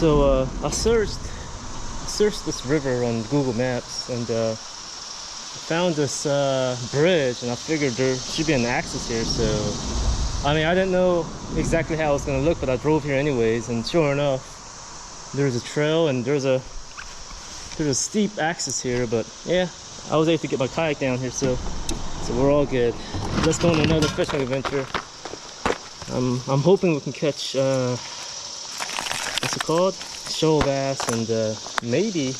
So I searched this river on Google Maps and found this bridge, and I figured there should be an access here. So I mean, I didn't know exactly how it was gonna look, but I drove here anyways, and sure enough, there's a trail and there's a steep access here. But yeah, I was able to get my kayak down here, so we're all good. Let's go on another fishing adventure. I'm hoping we can catch what's it called? Shoal bass, and maybe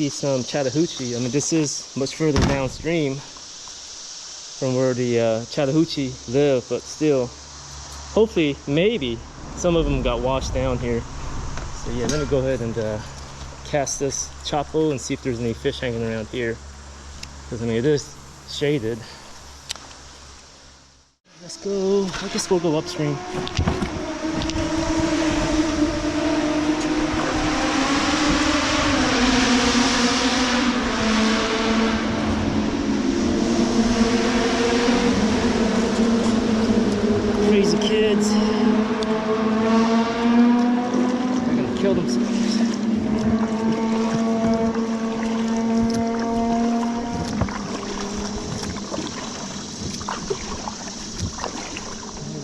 some Chattahoochee. I mean, this is much further downstream from where the Chattahoochee live, but still, hopefully, maybe some of them got washed down here. So yeah, let me go ahead and cast this chopo and see if there's any fish hanging around here, because I mean, it is shaded. Let's go. I guess we'll go upstream. Crazy kids. They're gonna kill themselves.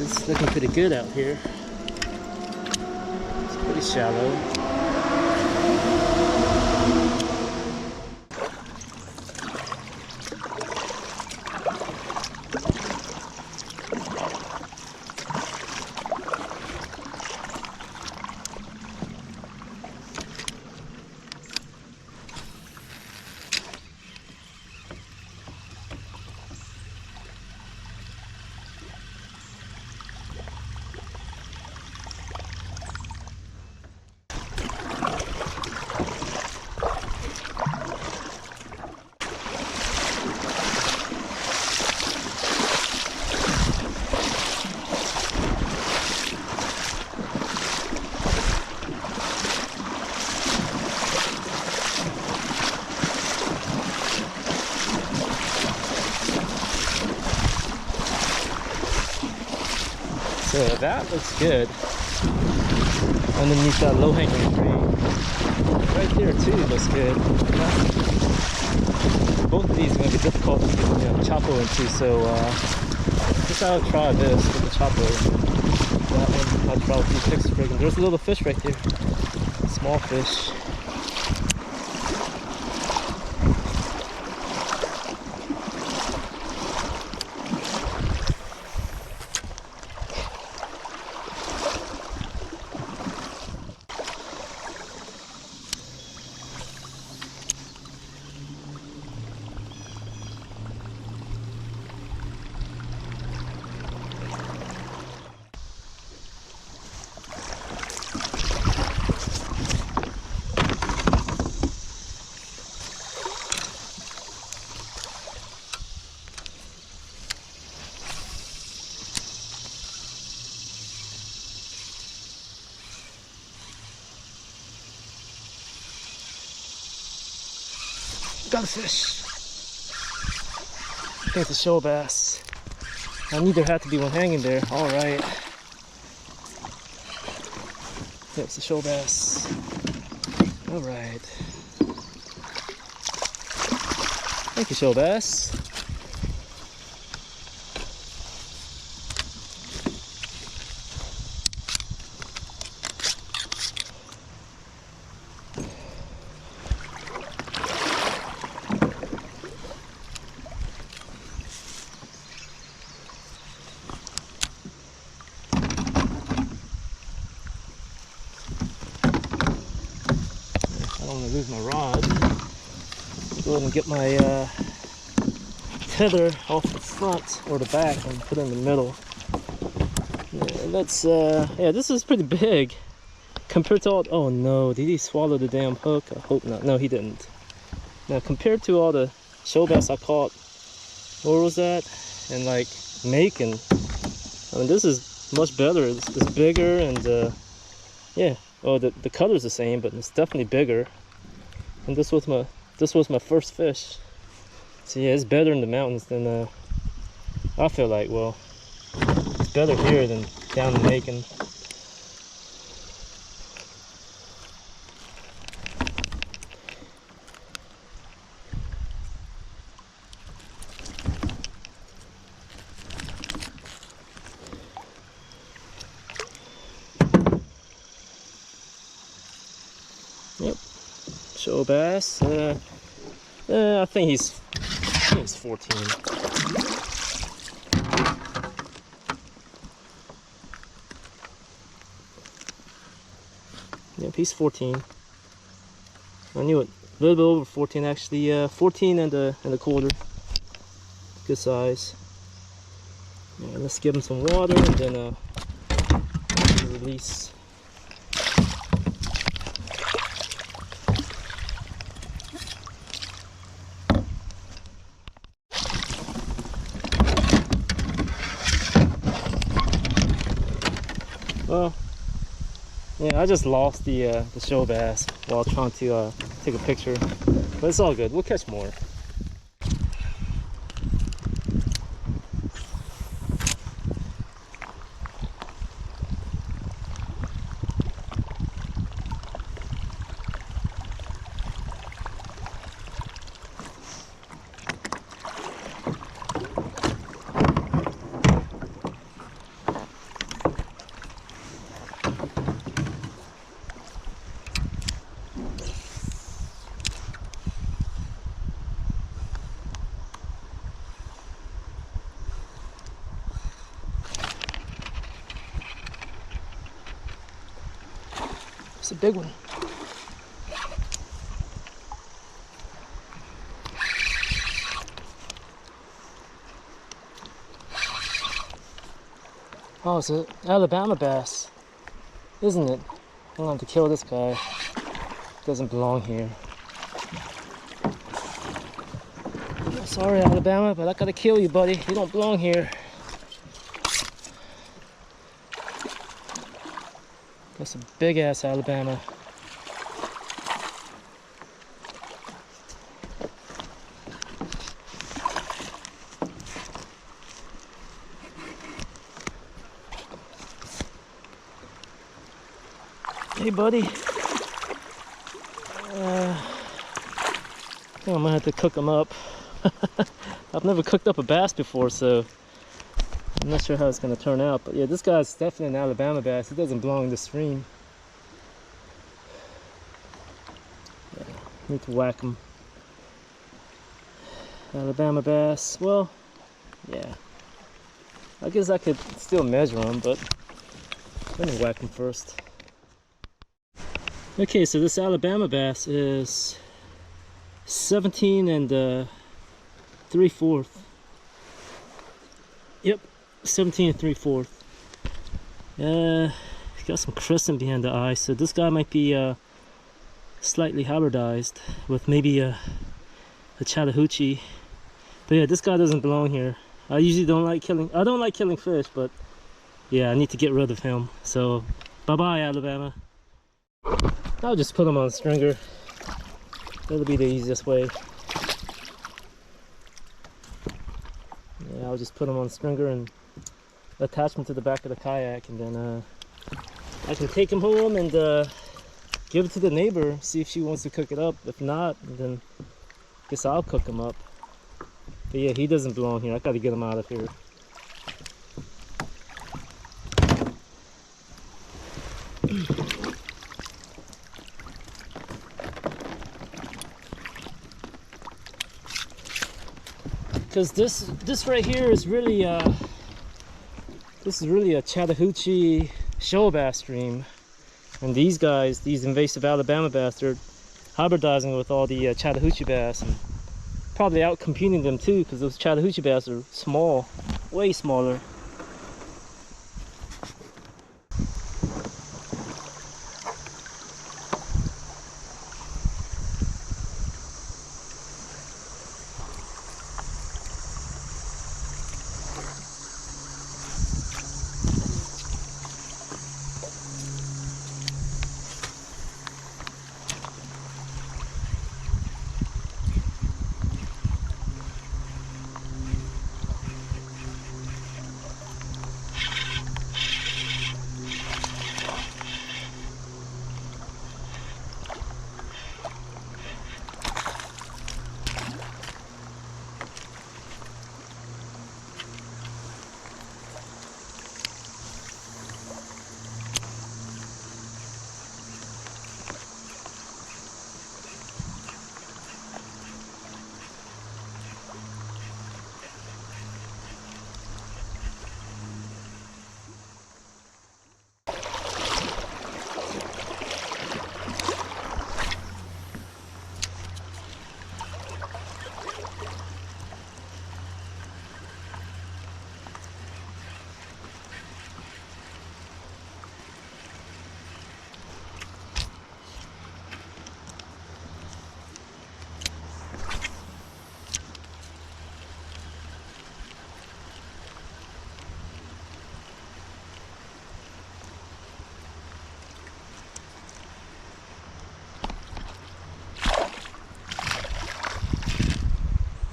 It's looking pretty good out here. It's pretty shallow. So that looks good underneath that low-hanging tree. Right there too looks good. Both of these are going to be difficult to get chopo into, so I guess I'll try this with the chopo. That one I'll try with these Texas rigging. There's a little fish right there, small fish. Got a fish. I think it's a shoal bass. I knew there had to be one hanging there. All right. Yep, it's a shoal bass. All right. Thank you, shoal bass. I don't want to lose my rod. Go ahead and get my tether off the front or the back and put it in the middle. Yeah, that's yeah, this is pretty big compared to all. Oh no, did he swallow the damn hook? I hope not. No, he didn't. Now compared to all the shoal bass I caught, where was that? And like Macon, I mean, this is much better. It's bigger, and yeah. Oh, the color's the same, but it's definitely bigger. And this was my first fish. So yeah, it's better in the mountains than I feel like. Well, it's better here than down in Macon. show bass. I think he's 14. Yep, he's 14. I knew it. A little bit over 14 actually. 14 and a quarter. Good size. Yeah, let's give him some water and then release. Well, yeah, I just lost the show bass while trying to take a picture, but it's all good. We'll catch more. It's a big one. Oh, it's an Alabama bass, isn't it? I'm gonna have to kill this guy. Doesn't belong here. Sorry, Alabama, but I gotta kill you, buddy. You don't belong here. That's a big ass Alabama. Hey, buddy. I think I'm gonna have to cook them up. I've never cooked up a bass before, so I'm not sure how it's gonna turn out. But yeah, this guy's definitely an Alabama bass. He doesn't belong in the stream. Yeah, need to whack him. Alabama bass. Well, yeah. I guess I could still measure him, but let me whack him first. Okay, so this Alabama bass is 17 and 3/4. Yep, 17 and 3/4. Got some crescent behind the eye, so this guy might be slightly hybridized with maybe a Chattahoochee. But yeah, this guy doesn't belong here. I usually don't like killing. I don't like killing fish, but yeah, I need to get rid of him. So bye bye, Alabama. I'll just put him on a stringer. That'll be the easiest way. Yeah, I'll just put him on a stringer and attach him to the back of the kayak, and then I can take him home and give it to the neighbor, see if she wants to cook it up. If not, then I guess I'll cook him up. But yeah, he doesn't belong here. I gotta get him out of here. Because this right here is really this is really a Chattahoochee shoal bass stream, and these guys, these invasive Alabama bass, they're hybridizing with all the Chattahoochee bass and probably out competing them too, because those Chattahoochee bass are small, way smaller.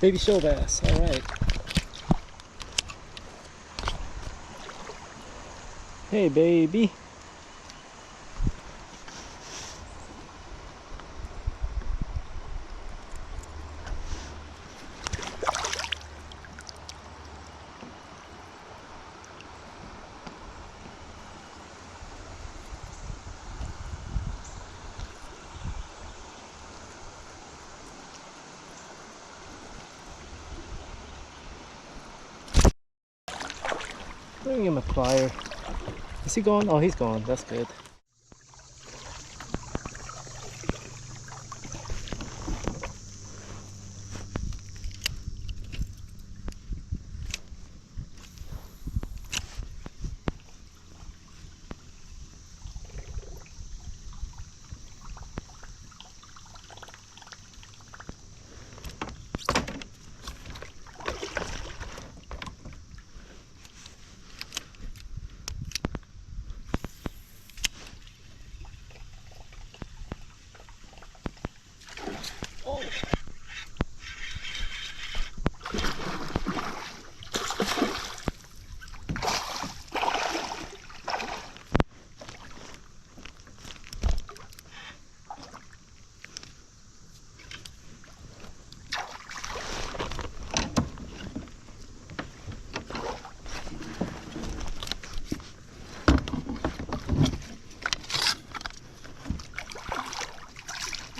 Baby shoal bass, all right. Hey, baby. Bring him a plier. Is he gone? Oh, he's gone. That's good.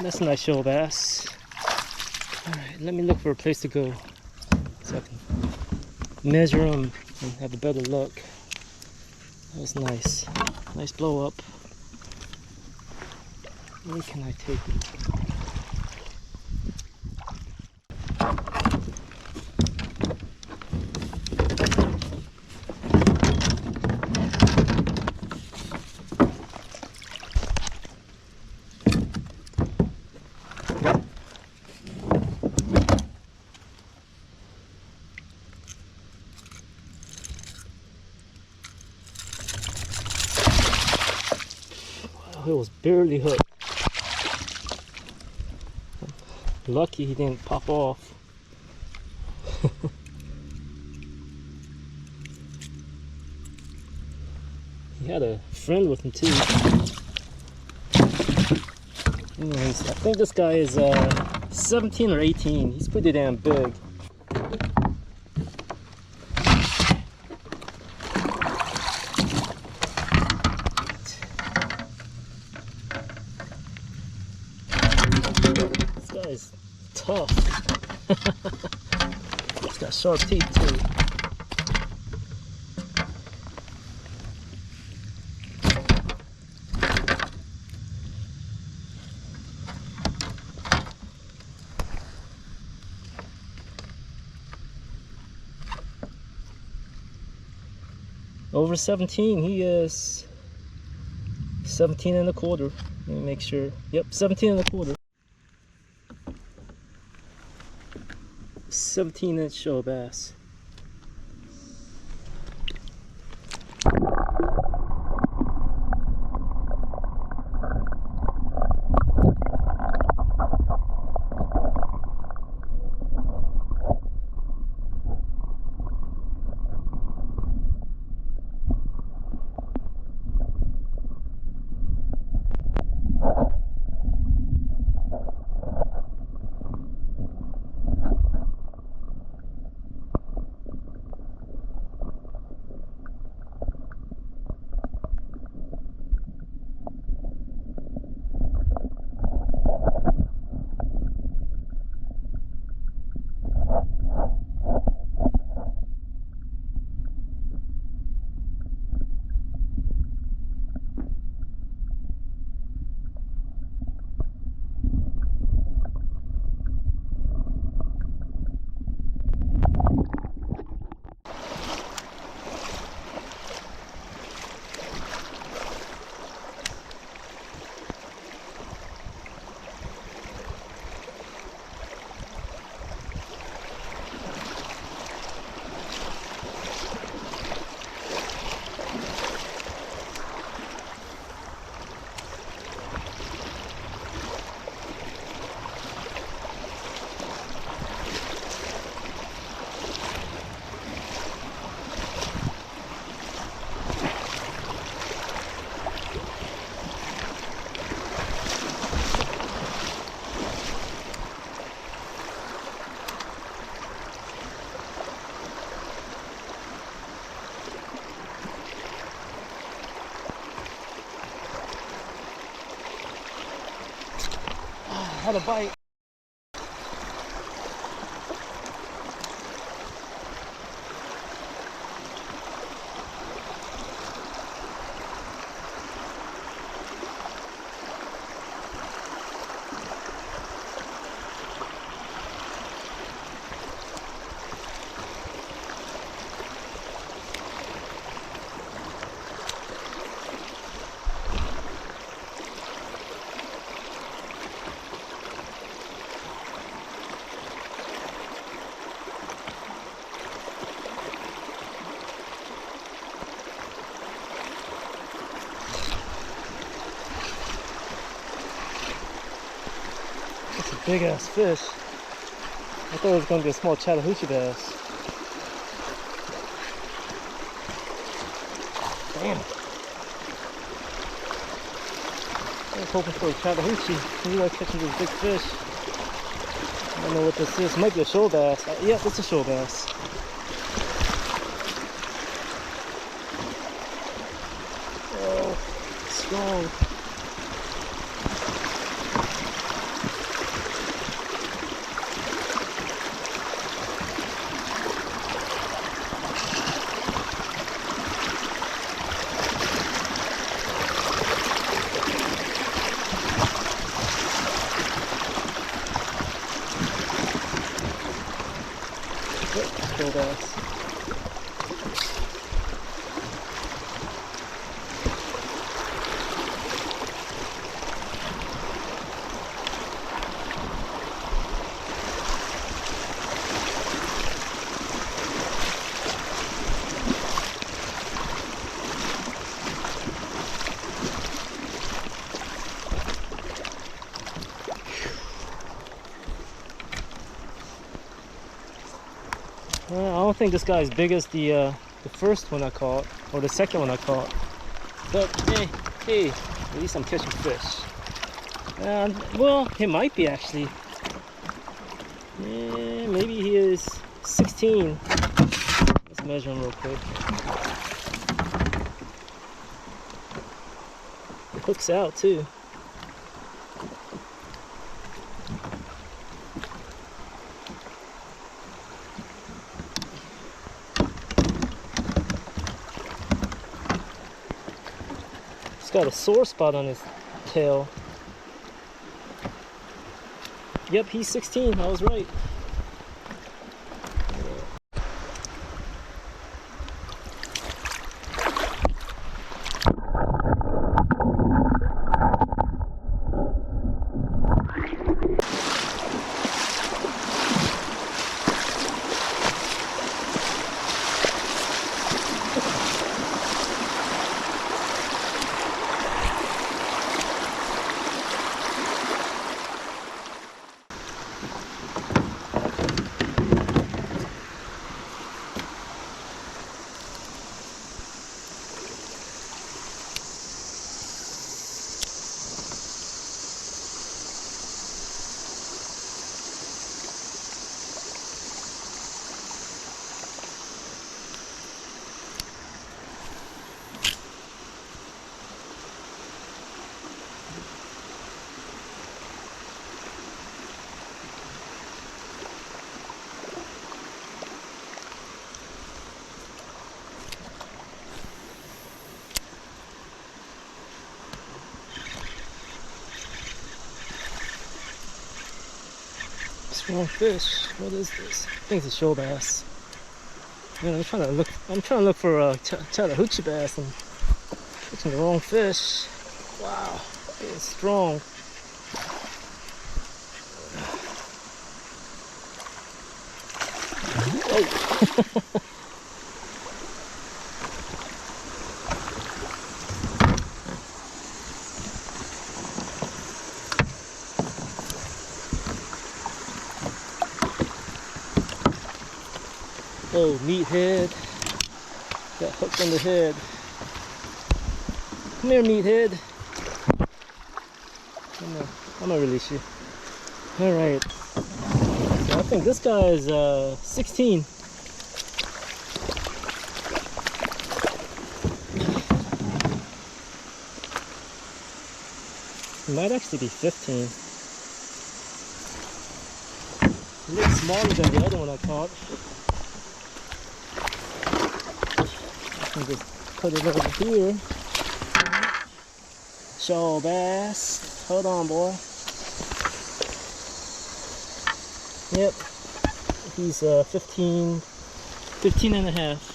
That's a nice shoal bass. Alright, let me look for a place to go so I can measure them and have a better look. That was nice. Nice blow up. Where can I take it? It was barely hooked. Lucky he didn't pop off. He had a friend with him too. Anyways, I think this guy is 17 or 18. He's pretty damn big. Is tough. It's got sharp teeth too. Over 17, he is 17 and a quarter. Let me make sure. Yep, 17 and a quarter. 17-inch shoal bass. how to bite. That's a big ass fish. I thought it was gonna be a small Chattahoochee bass. Damn. I was hoping for a Chattahoochee. You like catching these big fish. I don't know what this is. It might be a shoal bass. Yeah, it's a shoal bass. Oh, strong. Shoal bass. I don't think this guy is big as the first one I caught, or the second one I caught. But hey, at least I'm catching fish. Well, he might be actually. Yeah, maybe he is 16. Let's measure him real quick. It hooks out too. Got a sore spot on his tail. Yep, he's 16. I was right. Strong fish. What is this? I think it's a shoal bass. Man, I'm trying to look for a Chattahoochee bass and catching the wrong fish. Wow, it's strong. Oh. Oh, meathead. Got hooked on the head. Come here, meathead. I'm gonna release you. Alright. So I think this guy is 16. He might actually be 15. It looks smaller than the other one I caught. I'll just put it over here. Shoal bass. Hold on, boy. Yep. He's 15 and a half.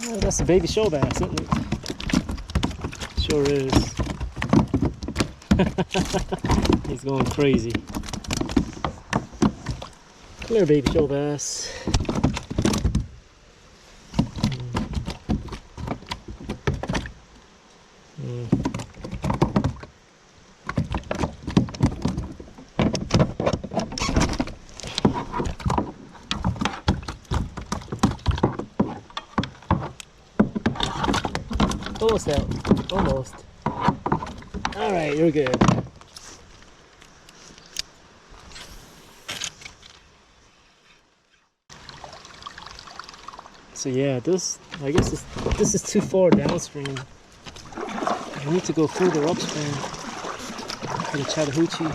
Oh, that's a baby shoal bass, isn't it? Sure is. He's going crazy. Come here, baby shoal bass. Almost out. Almost. Alright, you're good. So yeah, I guess this is too far downstream. I need to go further upstream for the Chattahoochee.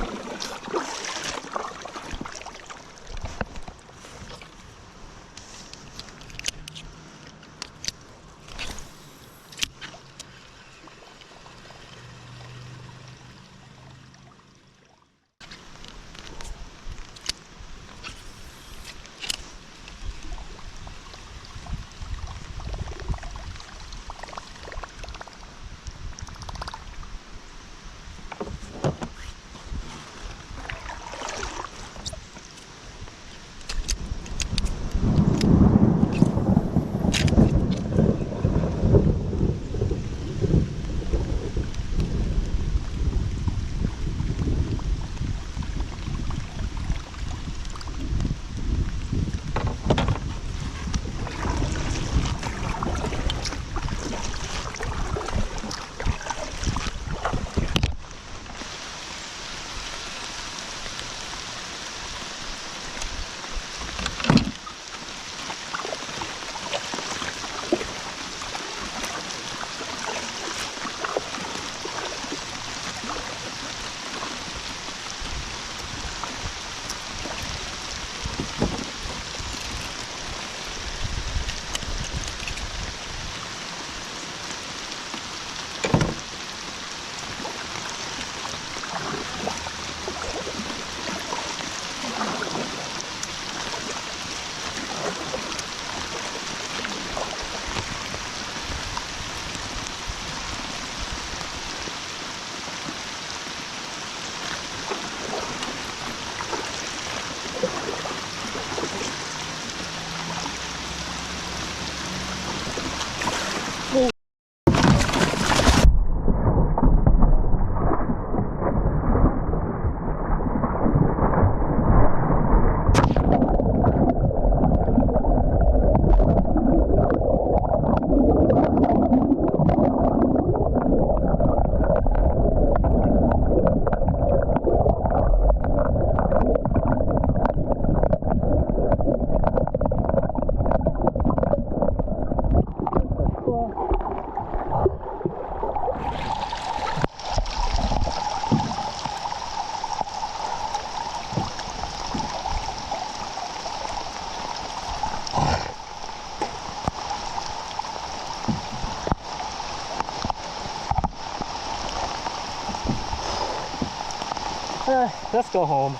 Let's go home.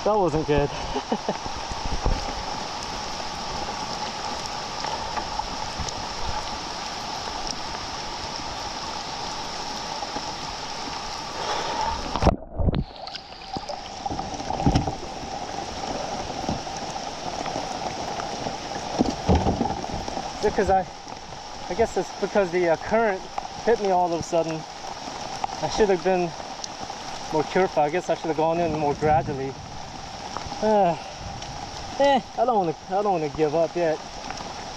That wasn't good. Because I guess it's because the current hit me all of a sudden. I should have been more careful. I guess I should have gone in more gradually. I don't want to give up yet.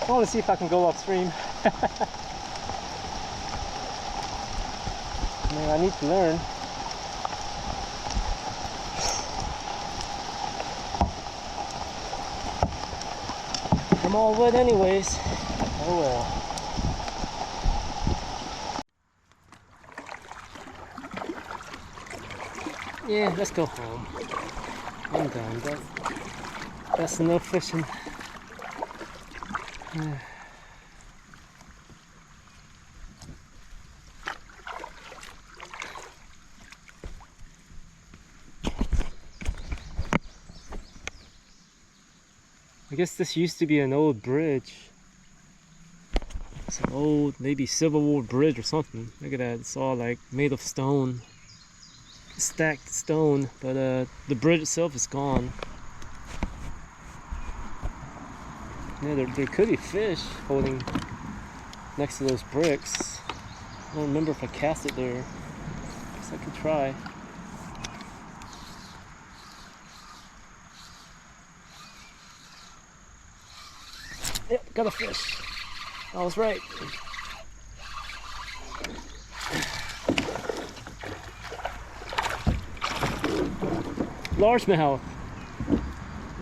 I want to see if I can go upstream. Man, I need to learn. I'm all wet anyways. Oh well. Yeah, let's go home. I'm done. That's enough fishing. I guess this used to be an old bridge. It's an old, maybe Civil War bridge or something. Look at that, it's all like made of stone. Stacked stone, but the bridge itself is gone. Yeah, there could be fish holding next to those bricks. I don't remember if I cast it there. Guess I could try. Yep, got a fish. I was right. Largemouth.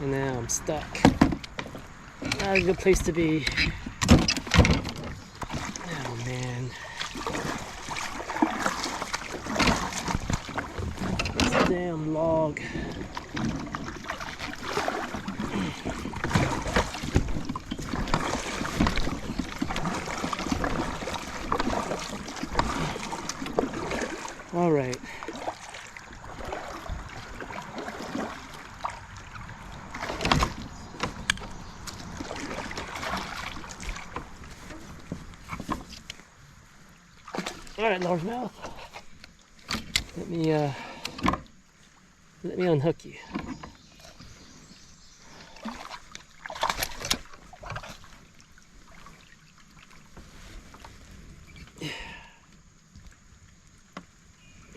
And now I'm stuck. Not a good place to be. Oh man. This damn log. All right. All right, largemouth. Let me unhook you.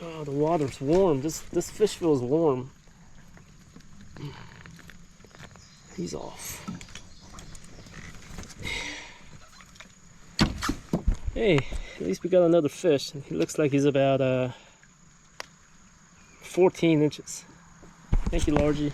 Oh, the water's warm. This fish feels warm. He's off. Hey, at least we got another fish. He looks like he's about 14 inches. Thank you, Largie.